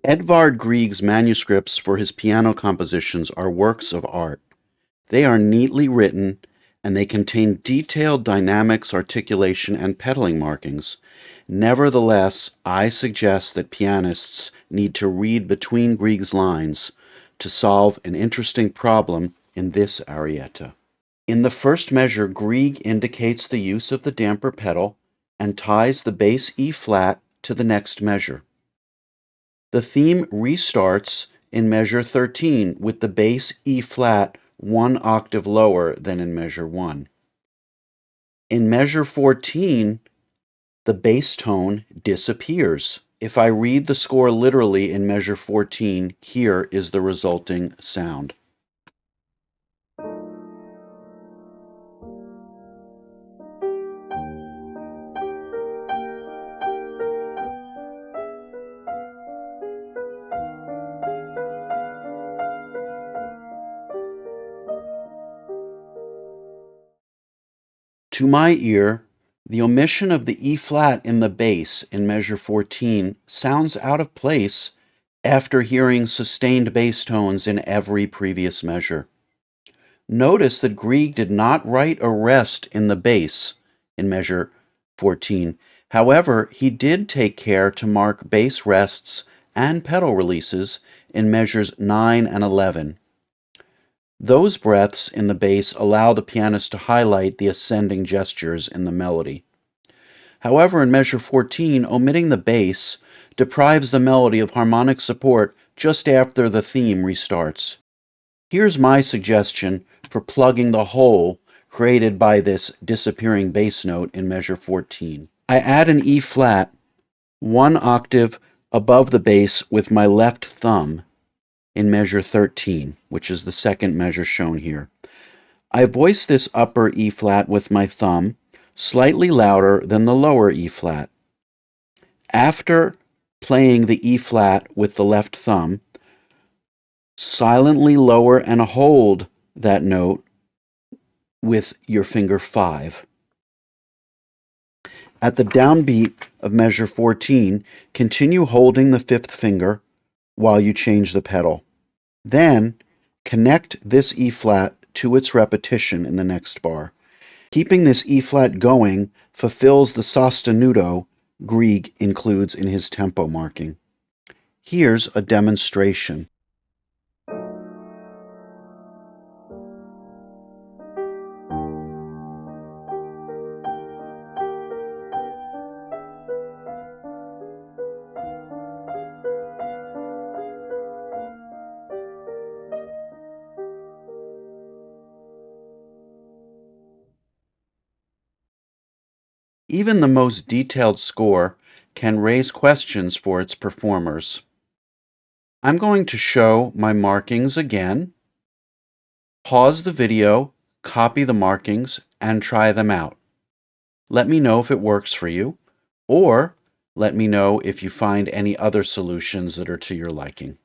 Edvard Grieg's manuscripts for his piano compositions are works of art. They are neatly written, and they contain detailed dynamics, articulation, and pedaling markings. Nevertheless, I suggest that pianists need to read between Grieg's lines to solve an interesting problem in this Arietta. In the first measure, Grieg indicates the use of the damper pedal and ties the bass E flat to the next measure. The theme restarts in measure 13 with the bass E flat 1 octave lower than in measure 1. In measure 14, the bass tone disappears. If I read the score literally in measure 14, here is the resulting sound. To my ear, the omission of the E flat in the bass in measure 14 sounds out of place after hearing sustained bass tones in every previous measure. Notice that Grieg did not write a rest in the bass in measure 14. However, he did take care to mark bass rests and pedal releases in measures 9 and 11. Those breaths in the bass allow the pianist to highlight the ascending gestures in the melody. However, in measure 14, omitting the bass deprives the melody of harmonic support just after the theme restarts. Here's my suggestion for plugging the hole created by this disappearing bass note in measure 14. I add an E flat 1 octave above the bass with my left thumb in measure 13, which is the second measure shown here. I voice this upper E flat with my thumb slightly louder than the lower E flat. After playing the E flat with the left thumb, silently lower and hold that note with your finger 5. At the downbeat of measure 14, continue holding the fifth finger while you change the pedal. Then, connect this E flat to its repetition in the next bar. Keeping this E flat going fulfills the sostenuto Grieg includes in his tempo marking. Here's a demonstration. Even the most detailed score can raise questions for its performers. I'm going to show my markings again. Pause the video, copy the markings, and try them out. Let me know if it works for you, or let me know if you find any other solutions that are to your liking.